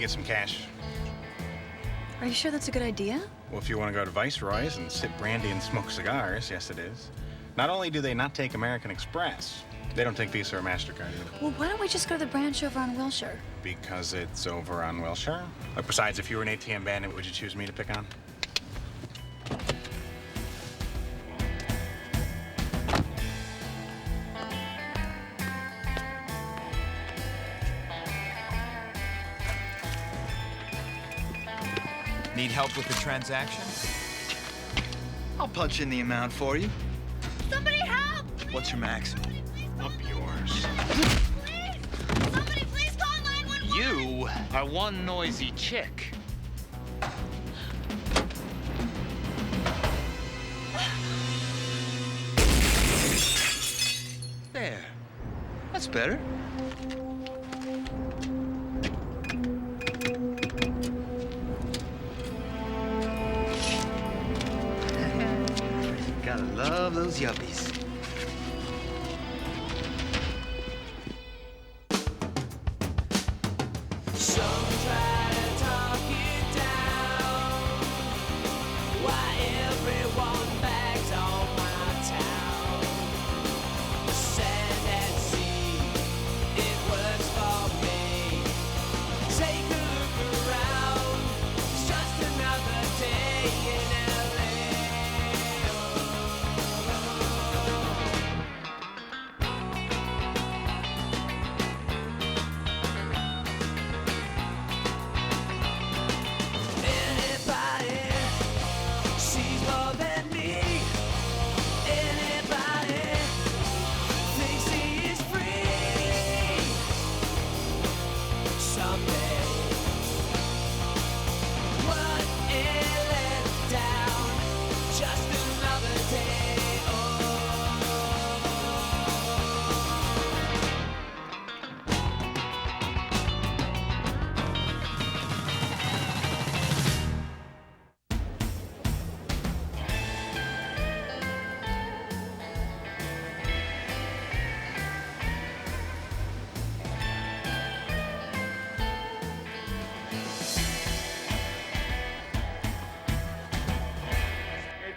get some cash. Are you sure that's a good idea? Well, if you want to go to Viceroy's and sip brandy and smoke cigars, yes, it is. Not only do they not take American Express, they don't take Visa or MasterCard either. Well, why don't we just go to the branch over on Wilshire? Because it's over on Wilshire? Besides, if you were an ATM bandit, would you choose me to pick on? Need help with the transaction? I'll punch in the amount for you. Somebody help! What's your maximum? Up yours. Please! Somebody please call 911! You are one noisy chick. There. That's better. Gotta love those yuppies.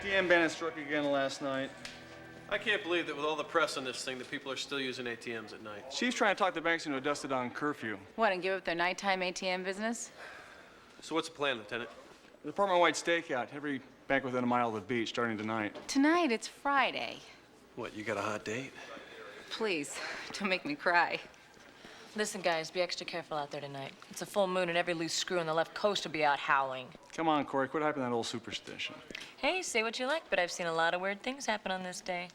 ATM ban struck again last night. I can't believe that with all the press on this thing that people are still using ATMs at night. Chief's trying to talk the banks into a dusted-on curfew. What, and give up their nighttime ATM business? So what's the plan, Lieutenant? The department-wide stakeout. Every bank within a mile of the beach starting tonight. Tonight, it's Friday. What, you got a hot date? Please, don't make me cry. Listen, guys, be extra careful out there tonight. It's a full moon and every loose screw on the left coast will be out howling. Come on, Corey, quit hyping that old superstition. Hey, say what you like, but I've seen a lot of weird things happen on this day.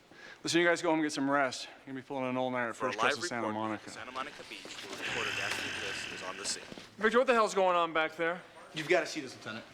Listen, you guys go home and get some rest. You're gonna be pulling an all-nighter at First Trust in Santa Monica. Santa Monica Beach, where reporter Daphne Bliss is on the scene. Victor, what the hell's going on back there? You've got to see this, Lieutenant.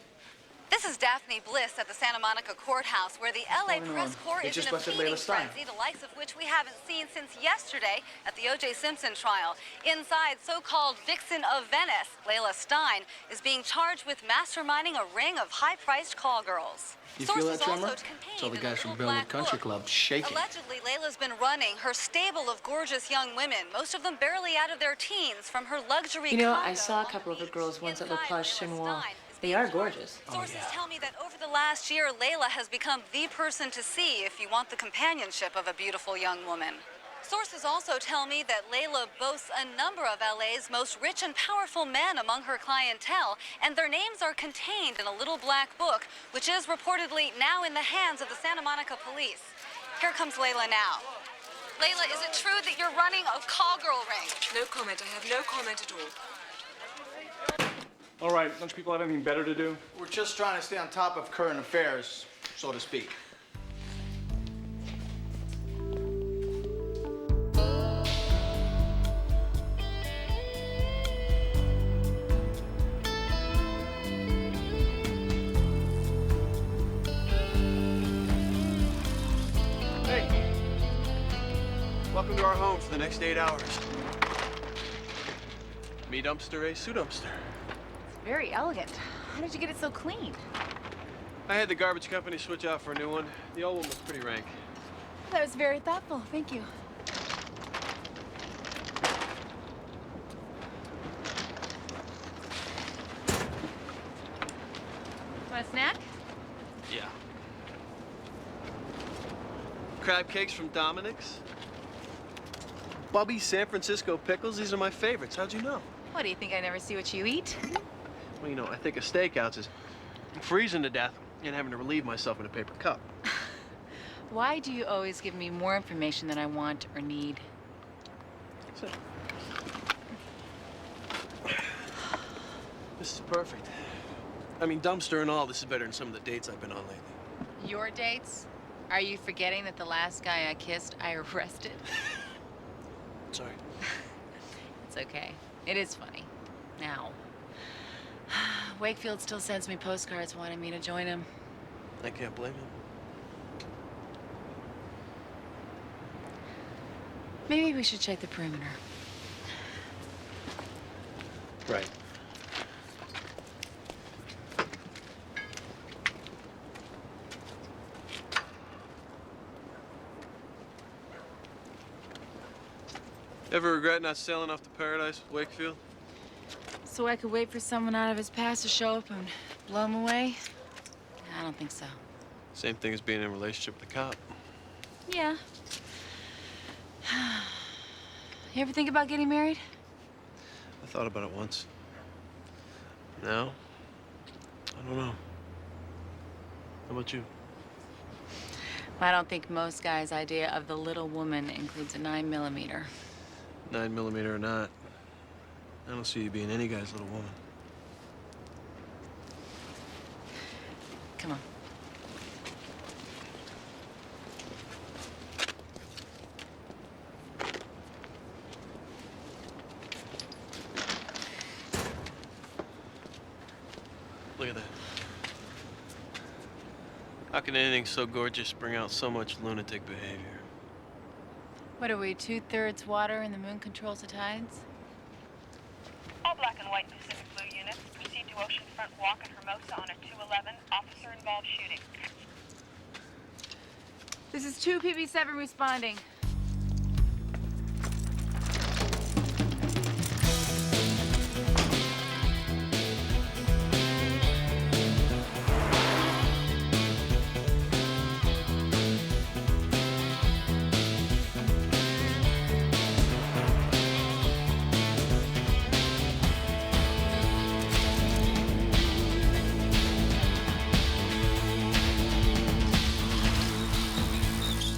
This is Daphne Bliss at the Santa Monica Courthouse, where the LA Press Corps is in a feeding frenzy, the likes of which we haven't seen since yesterday at the O.J. Simpson trial. Inside, so-called Vixen of Venice, Layla Stein, is being charged with masterminding a ring of high-priced call girls. You feel that tremor? It's all the guys from Bellwood Country Club shaking. Allegedly, Layla's been running her stable of gorgeous young women, most of them barely out of their teens, from her luxury You know, condo I saw a couple of the girls once at La inside Plage Layla Chinois. Stein. They are gorgeous. Sources tell me that over the last year, Layla has become the person to see if you want the companionship of a beautiful young woman. Sources also tell me that Layla boasts a number of LA's most rich and powerful men among her clientele, and their names are contained in a little black book, which is reportedly now in the hands of the Santa Monica police. Here comes Layla now. Layla, is it true that you're running a call girl ring? No comment. I have no comment at all. All right, don't you people have anything better to do? We're just trying to stay on top of current affairs, so to speak. Hey! Welcome to our home for the next 8 hours. Me dumpster, a Sue dumpster. Very elegant. How did you get it so clean? I had the garbage company switch out for a new one. The old one was pretty rank. That was very thoughtful. Thank you. Want a snack? Yeah. Crab cakes from Dominic's. Bubby San Francisco pickles. These are my favorites. How'd you know? What, do you think I never see what you eat? Well, you know, I think of steakouts as freezing to death and having to relieve myself in a paper cup. Why do you always give me more information than I want or need? So, this is perfect. I mean, dumpster and all, this is better than some of the dates I've been on lately. Your dates? Are you forgetting that the last guy I kissed, I arrested? Sorry. It's okay. It is funny. Now. Wakefield still sends me postcards wanting me to join him. I can't blame him. Maybe we should check the perimeter. Right. Ever regret not sailing off to paradise with Wakefield? So I could wait for someone out of his past to show up and blow him away? I don't think so. Same thing as being in a relationship with a cop. Yeah. You ever think about getting married? I thought about it once. Now, I don't know. How about you? I don't think most guys' idea of the little woman includes a 9mm. 9mm or not, I don't see you being any guy's little woman. Come on. Look at that. How can anything so gorgeous bring out so much lunatic behavior? What are we, 2/3 water and the moon controls the tides? All black and white Pacific Blue units proceed to Oceanfront Walk in Hermosa on a 211 officer-involved shooting. This is 2 PB7 responding.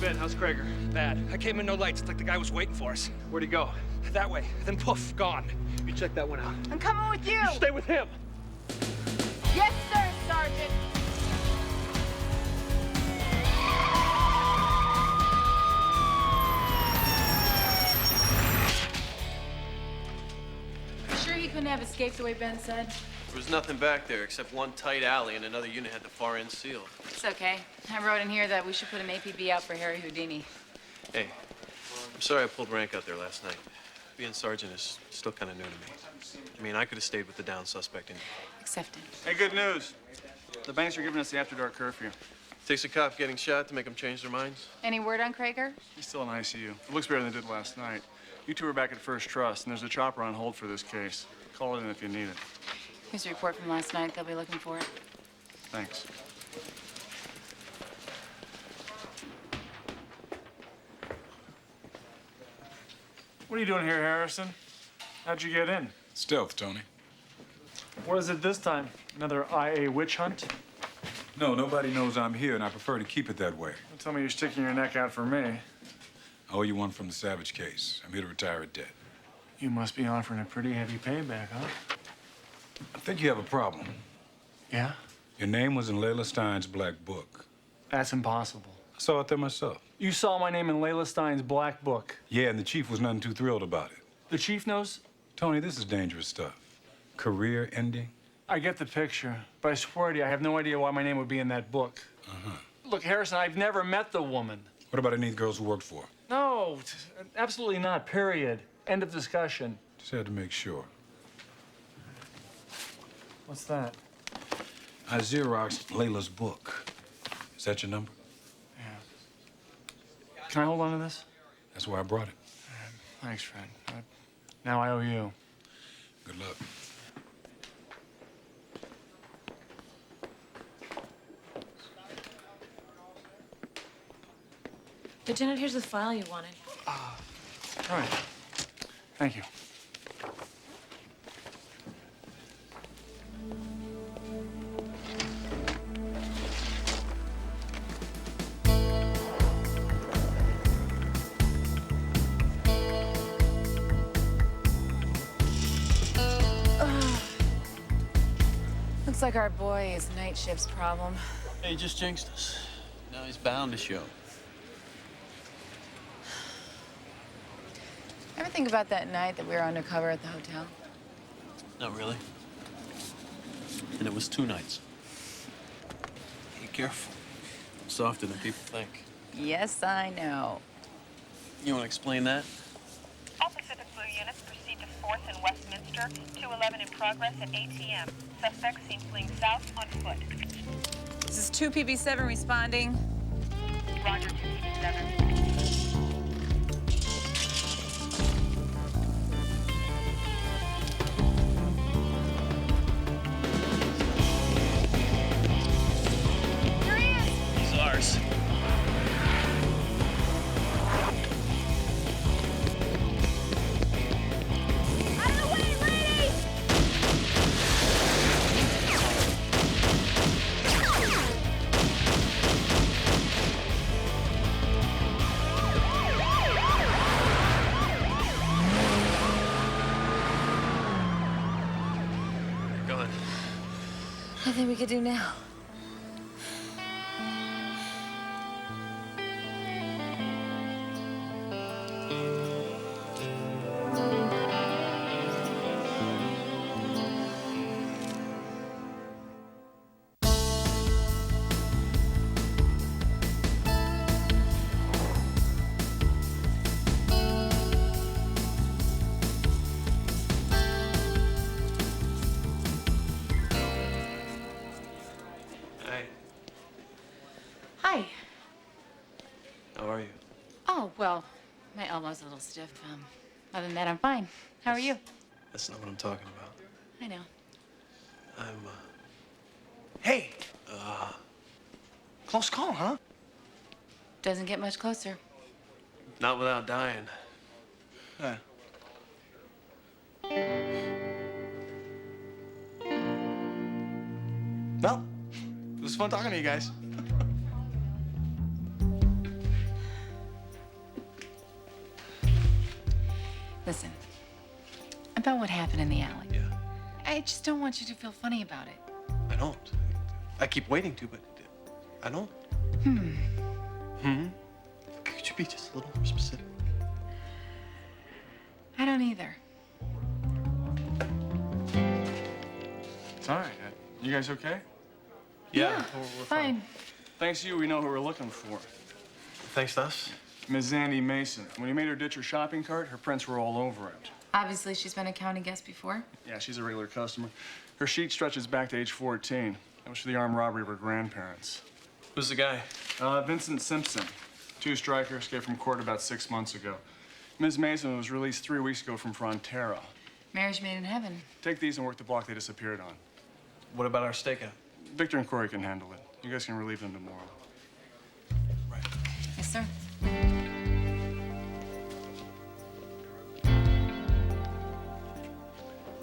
Ben, how's Krager? Bad. I came in no lights. It's like the guy was waiting for us. Where'd he go? That way. Then poof, gone. You check that one out. I'm coming with you! Stay with him. Yes, sir, Sergeant! You sure he couldn't have escaped the way Ben said? There was nothing back there except one tight alley and another unit had the far end sealed. It's okay. I wrote in here that we should put an APB out for Harry Houdini. Hey, I'm sorry I pulled rank out there last night. Being sergeant is still kind of new to me. I mean, I could have stayed with the down suspect. Accepted. Hey, good news. The banks are giving us the after-dark curfew. Takes a cop getting shot to make them change their minds. Any word on Krager? He's still in ICU. It looks better than it did last night. You two are back at First Trust, and there's a chopper on hold for this case. Call it in if you need it. Here's a report from last night. They'll be looking for it. Thanks. What are you doing here, Harrison? How'd you get in? Stealth, Tony. What is it this time? Another IA witch hunt? No, nobody knows I'm here, and I prefer to keep it that way. Don't tell me you're sticking your neck out for me. I owe you one from the Savage case. I'm here to retire a debt. You must be offering a pretty heavy payback, huh? I think you have a problem. Yeah? Your name was in Layla Stein's black book. That's impossible. I saw it there myself. You saw my name in Layla Stein's black book. Yeah, and the chief was none too thrilled about it. The chief knows? Tony, this is dangerous stuff. Career ending. I get the picture, but I swear to you, I have no idea why my name would be in that book. Uh-huh. Look, Harrison, I've never met the woman. What about any girls who worked for her? No, absolutely not, period. End of discussion. Just had to make sure. What's that? I Xeroxed Layla's book. Is that your number? Yeah. Can I hold on to this? That's why I brought it. Thanks, Fred. Now I owe you. Good luck. Lieutenant, here's the file you wanted. All right. Thank you. Looks like our boy is night shift's problem. Hey, he just jinxed us. Now he's bound to show. Ever think about that night that we were undercover at the hotel? Not really. And it was 2 nights. Be careful. Softer than people think. Yes, I know. You want to explain that? All Pacific Blue units proceed to 4th and Westminster. 211 in progress at 8 p.m. Suspects seen fleeing south on foot. This is 2PB7 responding. Roger, 2PB7. He's ours. Nothing we could do now. Hi. How are you? Oh, well, my elbow's a little stiff. Other than that, I'm fine. How are you? That's not what I'm talking about. I know. I'm, Hey! Close call, huh? Doesn't get much closer. not without dying. Yeah. Well, it was fun talking to you guys. Listen, about what happened in the alley. Yeah. I just don't want you to feel funny about it. I don't. I keep waiting to, but I don't. Could you be just a little more specific? I don't either. It's all right. You guys okay? Yeah, we're Fine. Thanks to you, we know who we're looking for. Thanks to us. Ms. Zandy Mason. When you made her ditch her shopping cart, her prints were all over it. Obviously, she's been a county guest before. Yeah, she's a regular customer. Her sheet stretches back to age 14. That was for the armed robbery of her grandparents. Who's the guy? Vincent Simpson. 2-striker, escaped from court about 6 months ago. Ms. Mason was released 3 weeks ago from Frontera. Marriage made in heaven. Take these and work the block they disappeared on. What about our stakeout? Victor and Corey can handle it. You guys can relieve them tomorrow. Right. Yes, sir.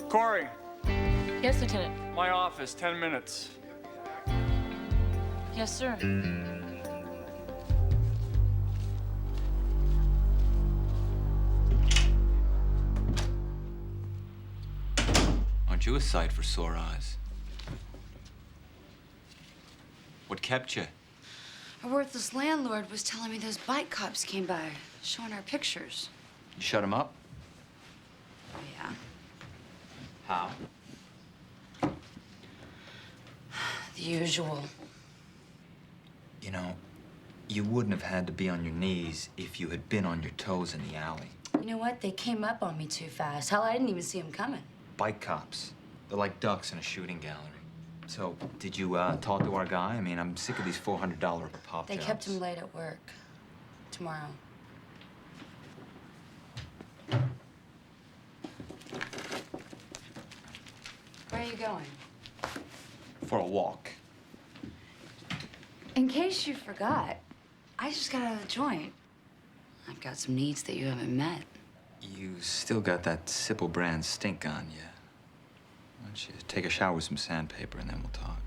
Corey, Yes, Lieutenant. my office, 10 minutes. Yes, sir. Aren't you a sight for sore eyes? What kept you? Our worthless landlord was telling me those bike cops came by, showing our pictures. You shut him up? Yeah. How? The usual. You know, you wouldn't have had to be on your knees if you had been on your toes in the alley. You know what? They came up on me too fast. Hell, I didn't even see them coming. Bike cops. They're like ducks in a shooting gallery. So, did you talk to our guy? I mean, I'm sick of these $400 pop They jobs. kept him late at work. Tomorrow. Where are you going? For a walk. In case you forgot, I just got out of the joint. I've got some needs that you haven't met. You still got that Sipple brand stink on you. Why don't you take a shower with some sandpaper and then we'll talk.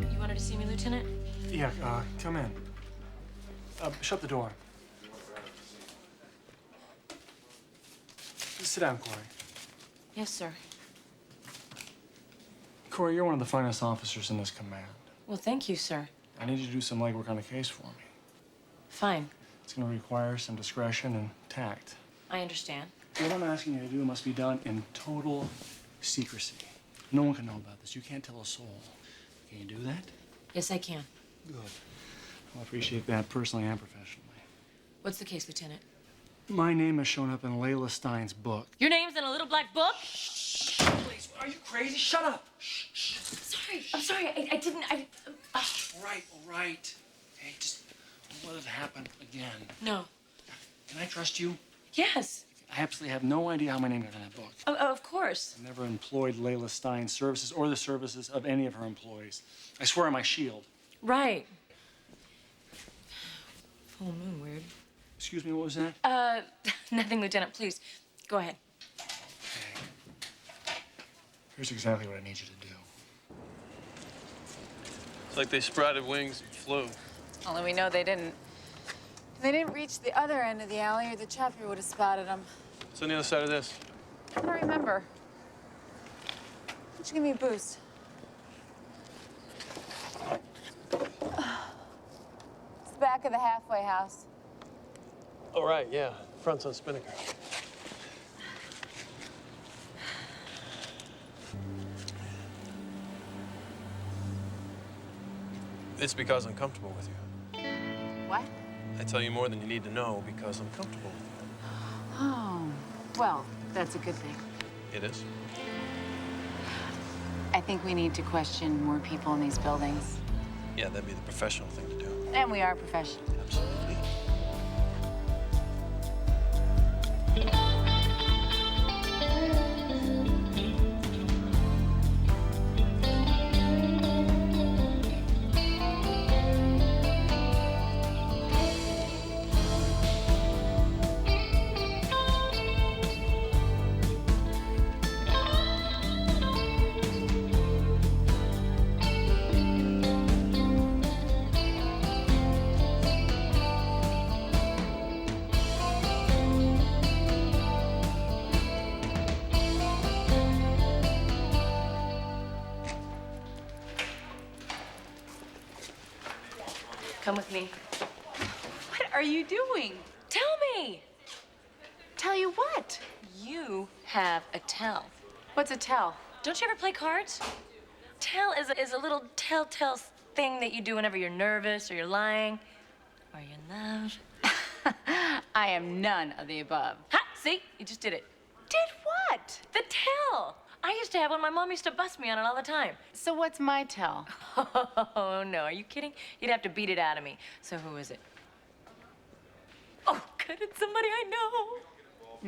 You wanted to see me, Lieutenant? Yeah, come in. Shut the door. Sit down, Corey. Yes, sir. Corey, you're one of the finest officers in this command. Well, thank you, sir. I need you to do some legwork on the case for me. Fine. It's going to require some discretion and tact. I understand. What I'm asking you to do must be done in total secrecy. No one can know about this. You can't tell a soul. Can you do that? Yes, I can. Good. I'll appreciate that personally and professionally. What's the case, Lieutenant? My name has shown up in Layla Stein's book. Your name's in a little black book? Please, are you crazy? Shut up. Shh. I'm sorry. I didn't. All right. Hey, just don't let it happen again. No. Can I trust you? Yes. I absolutely have no idea how my name got in that book. Of course. I've never employed Layla Stein's services or the services of any of her employees. I swear on my shield. Right. Full moon, weird. Excuse me, what was that? Nothing, Lieutenant. Please, go ahead. Here's exactly what I need you to do. It's like they sprouted wings and flew. Only we know they didn't. If they didn't reach the other end of the alley, or the chopper would have spotted them. What's on the other side of this? I don't remember. Why don't you give me a boost? It's the back of the halfway house. Oh, right, yeah. Front's on Spinnaker. It's because I'm comfortable with you. What? I tell you more than you need to know because I'm comfortable with you. Oh, well, that's a good thing. It is? I think we need to question more people in these buildings. Yeah, that'd be the professional thing to do. And we are professional. Absolutely. Come with me. What are you doing? Tell me. Tell you what? You have a tell. What's a tell? Don't you ever play cards? Tell is a little telltale thing that you do whenever you're nervous or you're lying or you're in love. I am none of the above. Ha! See? You just did it. Did what? The tell. I used to have one. My mom used to bust me on it all the time. So what's my tell? Oh, no. Are you kidding? You'd have to beat it out of me. So who is it? Oh, good. It's somebody I know.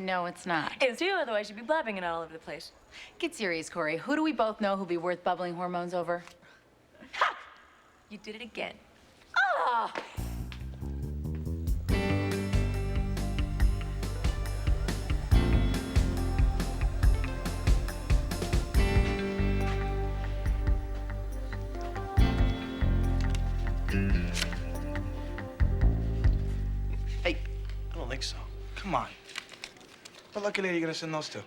No, it's not. It's you, otherwise you'd be blabbing it all over the place. Get serious, Corey. Who do we both know who'd be worth bubbling hormones over? Ha! You did it again. Ah! Hey, I don't think so. Come on. What lucky lady you gonna send those to?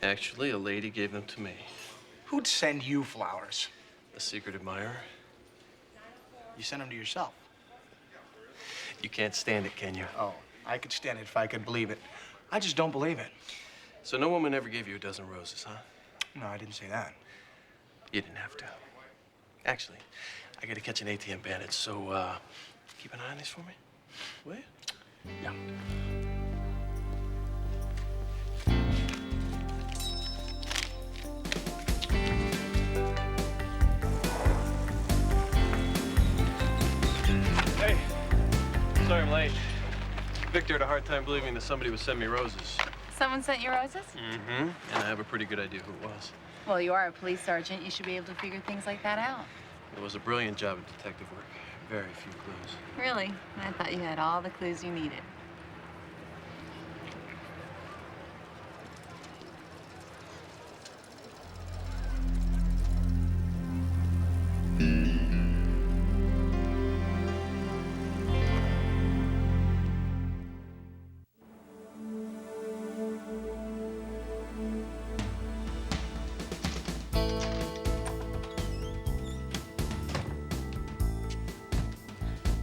Actually, a lady gave them to me. Who'd send you flowers? A secret admirer. You sent them to yourself. You can't stand it, can you? Oh, I could stand it if I could believe it. I just don't believe it. So no woman ever gave you a dozen roses, huh? No, I didn't say that. You didn't have to. Actually, I gotta catch an ATM bandit, so keep an eye on these for me. Will you? Yeah. Hey, sorry I'm late. Victor had a hard time believing that somebody would send me roses. Someone sent you roses? Mm-hmm. And I have a pretty good idea who it was. Well, you are a police sergeant. You should be able to figure things like that out. It was a brilliant job of detective work. Very few clues. Really? I thought you had all the clues you needed.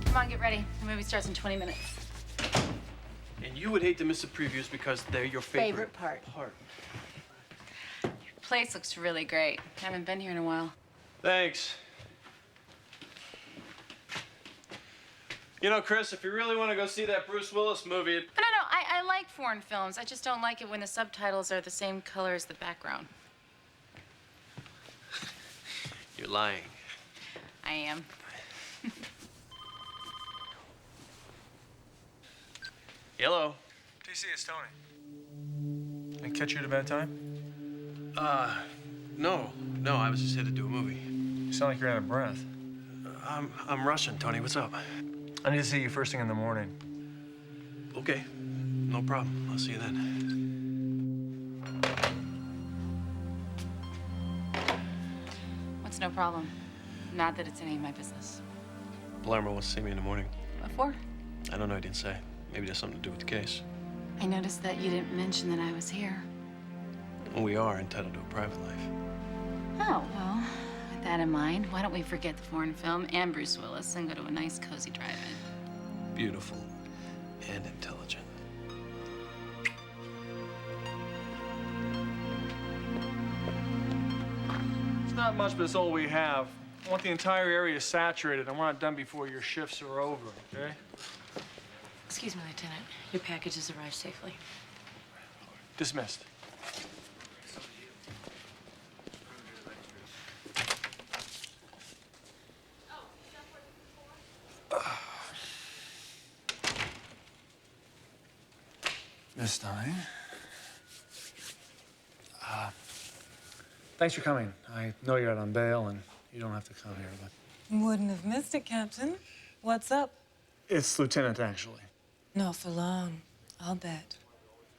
Come on, get ready. The movie starts in 20 minutes. And you would hate to miss the previews because they're your favorite part. Your place looks really great. Haven't been here in a while. Thanks. You know, Chris, if you really want to go see that Bruce Willis movie... But no, I like foreign films. I just don't like it when the subtitles are the same color as the background. You're lying. I am. Hello. TC, it's Tony. Did I catch you at a bad time? No, I was just here to do a movie. You sound like you're out of breath. I'm rushing, Tony. What's up? I need to see you first thing in the morning. Okay, no problem. I'll see you then. What's no problem? Not that it's any of my business. Palermo wants to see me in the morning. What for? I don't know, he didn't say. Maybe there's something to do with the case. I noticed that you didn't mention that I was here. We are entitled to a private life. Oh, well, with that in mind, why don't we forget the foreign film and Bruce Willis and go to a nice, cozy drive-in? Beautiful and intelligent. It's not much, but it's all we have. I want the entire area saturated. I want it done before your shifts are over, okay? Excuse me, Lieutenant. Your package has arrived safely. Dismissed. Miss Stein. Thanks for coming. I know you're out on bail and you don't have to come here, but... Wouldn't have missed it, Captain. What's up? It's Lieutenant, actually. Not for long, I'll bet.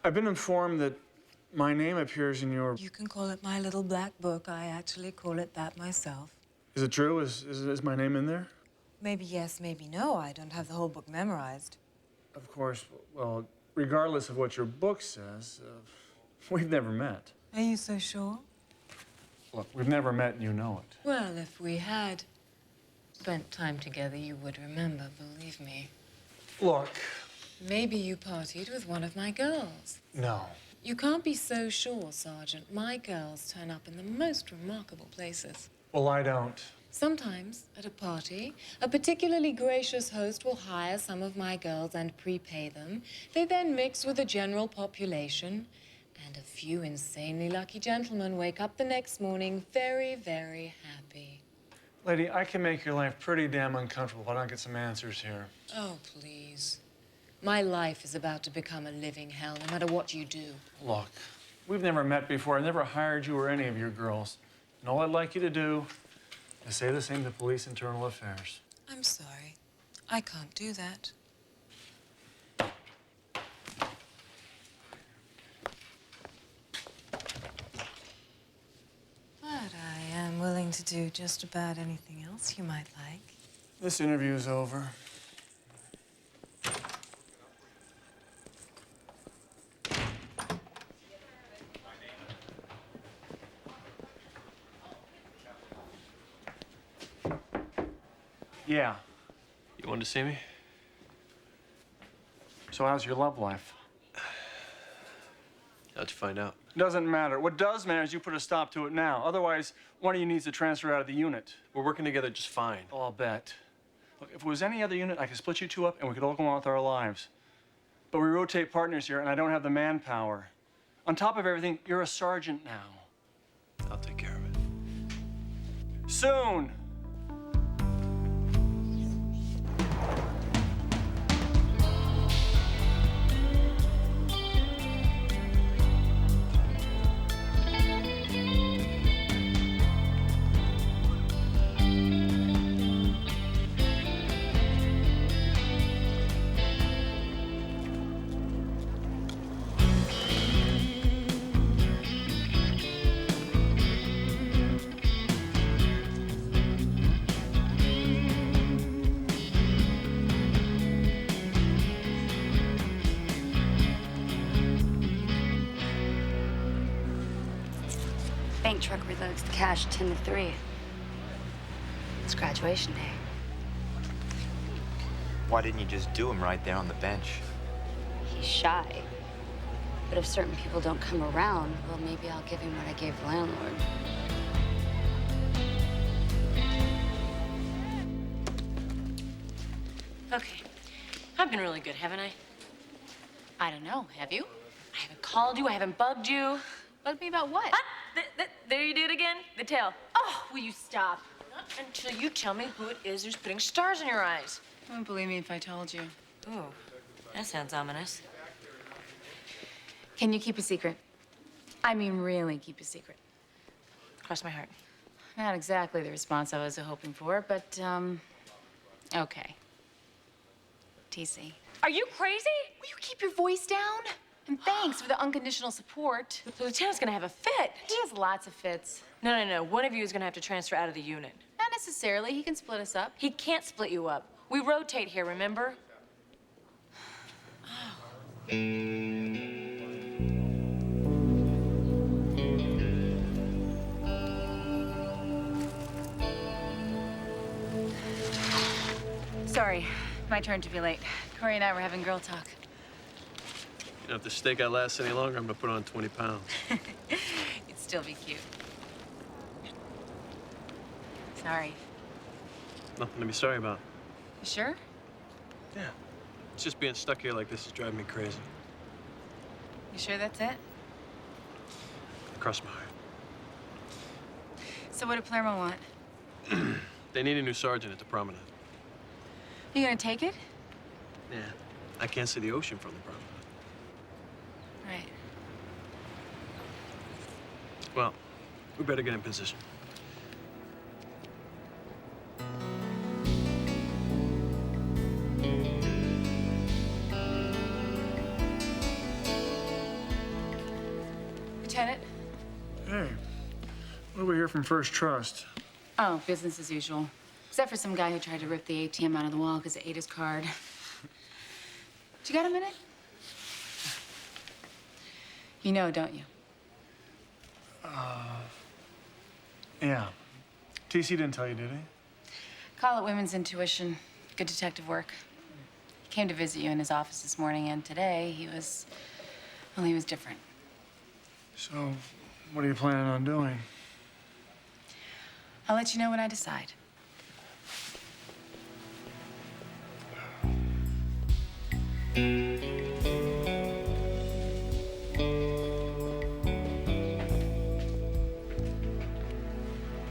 I've been informed that my name appears in your... You can call it my little black book. I actually call it that myself. Is it true? Is my name in there? Maybe yes, maybe no. I don't have the whole book memorized. Of course. Well, regardless of what your book says, we've never met. Are you so sure? Look, we've never met and you know it. Well, if we had spent time together, you would remember, believe me. Look. Maybe you partied with one of my girls. No. You can't be so sure, Sergeant. My girls turn up in the most remarkable places. Well, I don't. Sometimes, at a party, a particularly gracious host will hire some of my girls and prepay them. They then mix with the general population, and a few insanely lucky gentlemen wake up the next morning very, very happy. Lady, I can make your life pretty damn uncomfortable if I don't get some answers here. Oh, please. My life is about to become a living hell, no matter what you do. Look, we've never met before. I never hired you or any of your girls. And all I'd like you to do is say the same to Police Internal Affairs. I'm sorry. I can't do that. But I am willing to do just about anything else you might like. This interview's over. Yeah. You wanted to see me? So how's your love life? How'd you find out? Doesn't matter. What does matter is you put a stop to it now. Otherwise, one of you needs to transfer out of the unit. We're working together just fine. Oh, I'll bet. Look, if it was any other unit, I could split you two up and we could all go on with our lives. But we rotate partners here and I don't have the manpower. On top of everything, you're a sergeant now. I'll take care of it. Soon! truck reloads the cash 10 to 3. It's graduation day. Why didn't you just do him right there on the bench? He's shy. But if certain people don't come around, well, maybe I'll give him what I gave the landlord. Okay. I've been really good, haven't I? I don't know. Have you? I haven't called you. I haven't bugged you. Bugged me about what? Ah, there you did again. The tail. Oh, will you stop? Not until you tell me who it is who's putting stars in your eyes. You wouldn't believe me if I told you. Ooh, that sounds ominous. Can you keep a secret? I mean, really keep a secret. Cross my heart. Not exactly the response I was hoping for, but, okay. TC. Are you crazy? Will you keep your voice down? And thanks for the unconditional support. The lieutenant's gonna have a fit. He has lots of fits. No. One of you is gonna have to transfer out of the unit. Not necessarily. He can split us up. He can't split you up. We rotate here, remember? Sorry, my turn to be late. Corey and I were having girl talk. You know, if this steak lasts any longer, I'm gonna put on 20 pounds. You'd still be cute. Sorry. Nothing to be sorry about. You sure? Yeah. It's just being stuck here like this is driving me crazy. You sure that's it? Cross my heart. So what do Palermo want? They need a new sergeant at the promenade. You gonna take it? Yeah. I can't see the ocean from the promenade. Right. Well, we better get in position. Lieutenant? Hey, what do we hear from First Trust? Oh, business as usual. Except for some guy who tried to rip the ATM out of the wall because it ate his card. You got a minute? You know, don't you? Yeah. TC didn't tell you, did he? Call it women's intuition. Good detective work. He came to visit you in his office this morning, and today he was different. So, what are you planning on doing? I'll let you know when I decide.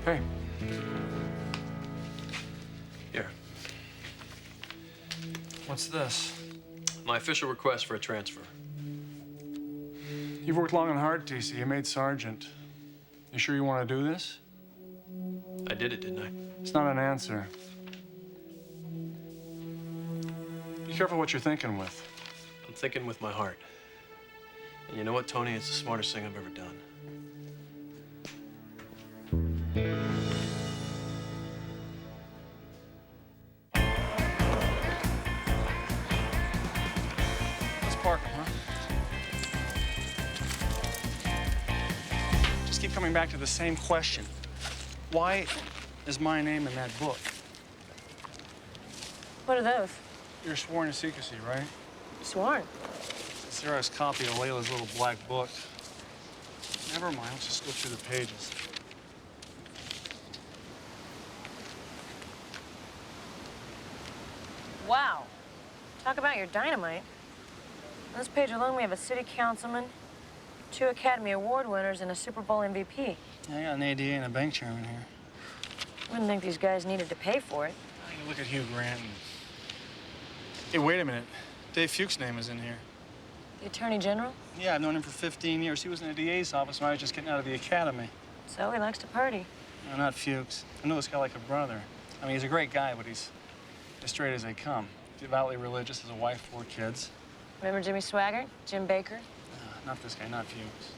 Hey. Here. What's this? My official request for a transfer. You've worked long and hard, TC. You made sergeant. You sure you want to do this? I did it, didn't I? It's not an answer. Be careful what you're thinking with. I'm thinking with my heart. And you know what, Tony? It's the smartest thing I've ever done. Let's park him, huh? Just keep coming back to the same question. Why is my name in that book? What are those? You're sworn to secrecy, right? Sworn. Sarah's copy of Layla's little black book. Never mind, let's just go through the pages. Wow. Talk about your dynamite. On this page alone, we have a city councilman, 2 Academy Award winners, and a Super Bowl MVP. Yeah, I got an ADA and a bank chairman here. Wouldn't think these guys needed to pay for it. You look at Hugh Grant and... Hey, wait a minute. Dave Fuchs' name is in here. The Attorney General? Yeah, I've known him for 15 years. He was in the DA's office when I was just getting out of the academy. So he likes to party. No, not Fuchs. I know this guy like a brother. I mean, he's a great guy, but he's as straight as they come. Devoutly religious, has a wife, 4 kids. Remember Jimmy Swaggart? Jim Baker? Not this guy, not Fuchs.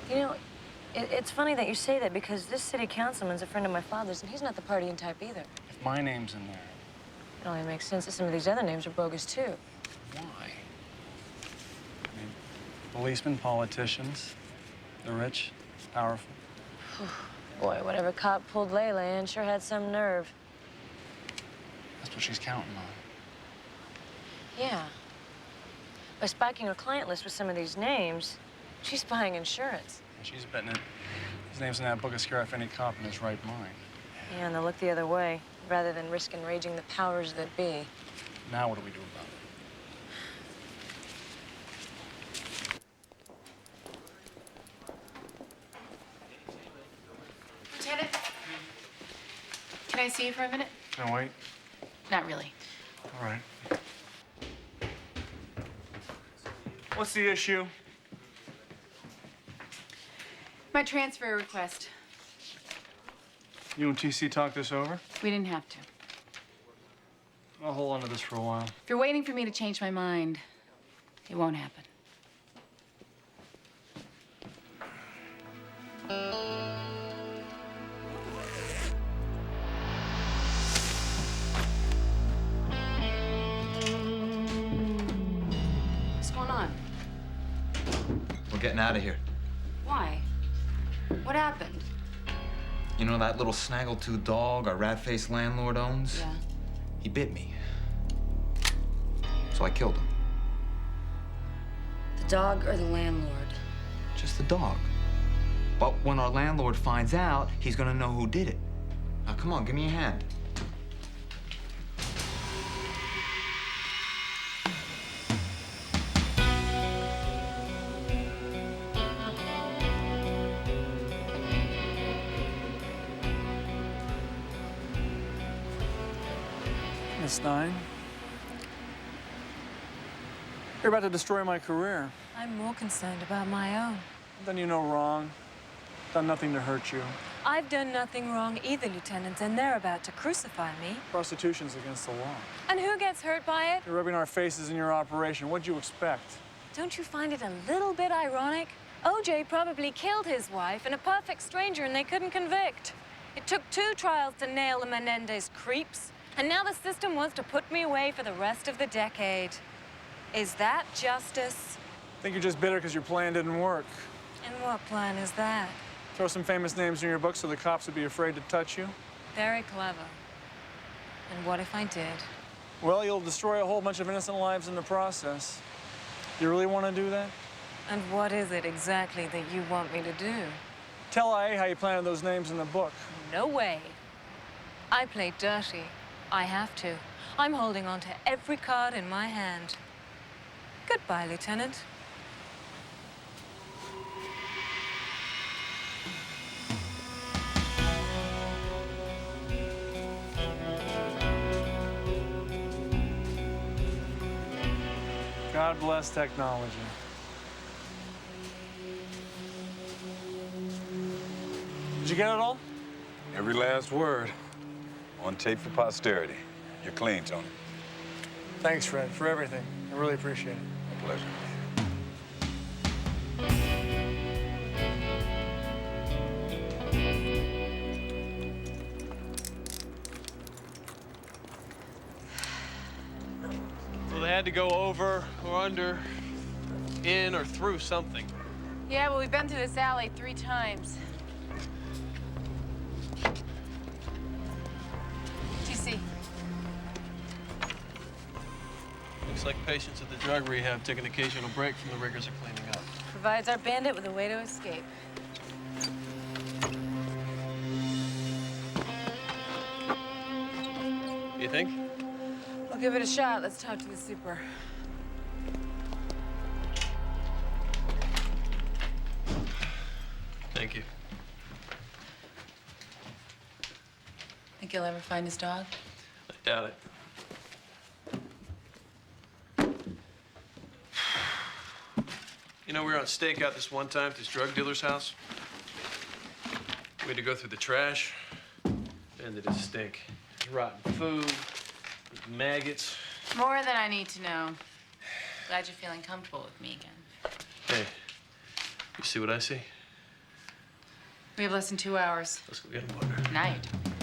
You know, it's funny that you say that because this city councilman's a friend of my father's, and he's not the partying type either. If my name's in there. It only makes sense that some of these other names are bogus, too. Why? I mean, policemen, politicians, the rich. powerful. Boy, whatever cop pulled Layla in sure had some nerve. That's what she's counting on. Yeah. By spiking her client list with some of these names, she's buying insurance. And she's betting it. His name's in that book will scare off any cop in his right mind. Yeah, and they'll look the other way, rather than risk enraging the powers that be. Now what do we do about it? Lieutenant, can I see you for a minute? Can I wait? Not really. All right. What's the issue? My transfer request. You and TC talked this over? We didn't have to. I'll hold on to this for a while. If you're waiting for me to change my mind, it won't happen. What's going on? We're getting out of here. Why? What happened? You know that little snaggletooth dog our rat-faced landlord owns? Yeah. He bit me. So I killed him. The dog or the landlord? Just the dog. But when our landlord finds out, he's gonna know who did it. Now, come on, give me a hand. Miss Stein. You're about to destroy my career. I'm more concerned about my own. Done you no wrong. Done nothing to hurt you. I've done nothing wrong either, Lieutenant, and they're about to crucify me. Prostitution's against the law. And who gets hurt by it? You're rubbing our faces in your operation. What'd you expect? Don't you find it a little bit ironic? OJ probably killed his wife and a perfect stranger, and they couldn't convict. It took 2 trials to nail the Menendez creeps, and now the system wants to put me away for the rest of the decade. Is that justice? I think you're just bitter because your plan didn't work. And what plan is that? Throw some famous names in your book so the cops would be afraid to touch you. Very clever. And what if I did? Well, you'll destroy a whole bunch of innocent lives in the process. You really want to do that? And what is it exactly that you want me to do? Tell IA how you planted those names in the book. No way. I play dirty. I have to. I'm holding on to every card in my hand. Goodbye, Lieutenant. God bless technology. Did you get it all? Every last word. On tape for posterity. You're clean, Tony. Thanks, Fred, for everything. I really appreciate it. My pleasure. So they had to go over or under, in or through something. Yeah, well, we've been through this alley 3 times. TC. Looks like patients at the drug rehab take an occasional break from the rigors of cleaning up. Provides our bandit with a way to escape. You think? I'll give it a shot. Let's talk to the super. Thank you. Think he'll ever find his dog? I doubt it. You know, we were on stakeout this one time at this drug dealer's house. We had to go through the trash, and it just stink. Rotten food, maggots. More than I need to know. Glad you're feeling comfortable with me again. Hey, you see what I see? We have less than 2 hours. Let's go get a partner. Now you're talking.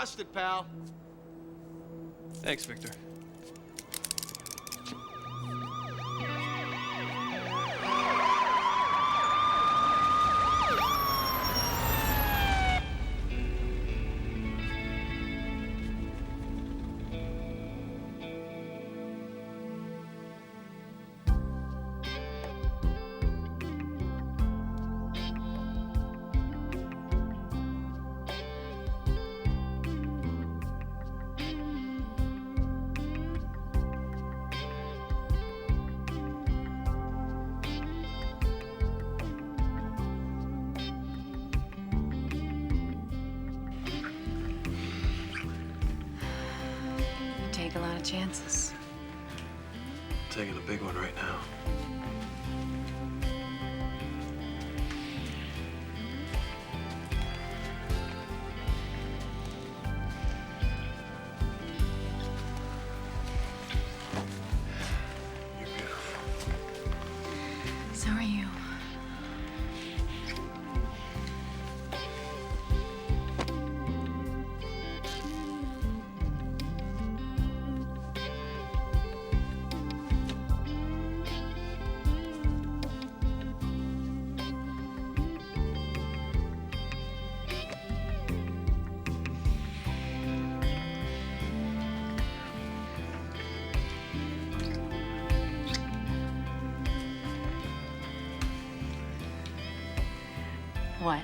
busted, pal. Thanks, Victor. Take a lot of chances. Taking a big one right now. You're beautiful. So are you. What?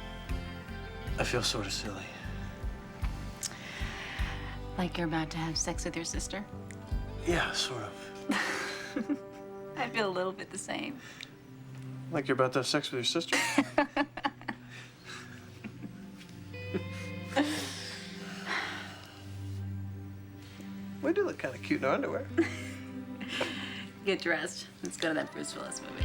I feel sort of silly. Like you're about to have sex with your sister? Yeah, sort of. I feel a little bit the same. Like you're about to have sex with your sister? We do look kind of cute in our underwear. Get dressed. Let's go to that Bruce Willis movie.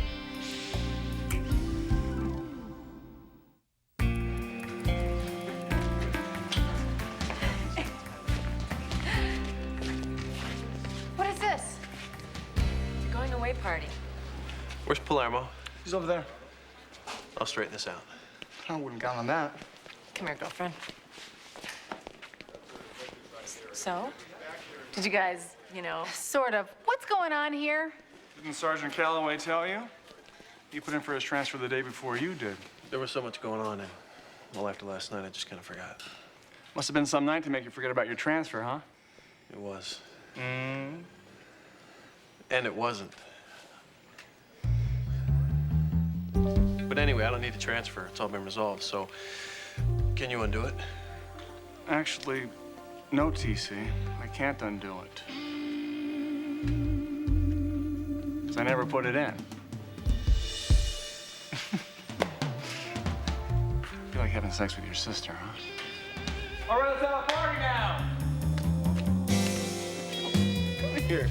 What is this? The going away party. Where's Palermo? He's over there. I'll straighten this out. I wouldn't count on that. Come here, girlfriend. So, did you guys, Sort of. What's going on here? Didn't Sergeant Calloway tell you? He put in for his transfer the day before you did. There was so much going on, and well, after last night, I just kind of forgot. Must have been some night to make you forget about your transfer, huh? It was. And it wasn't. But anyway, I don't need to transfer. It's all been resolved, so can you undo it? Actually, no, TC. I can't undo it. 'Cause I never put it in. Feel like having sex with your sister, huh? All right, let's have a party now! Come here.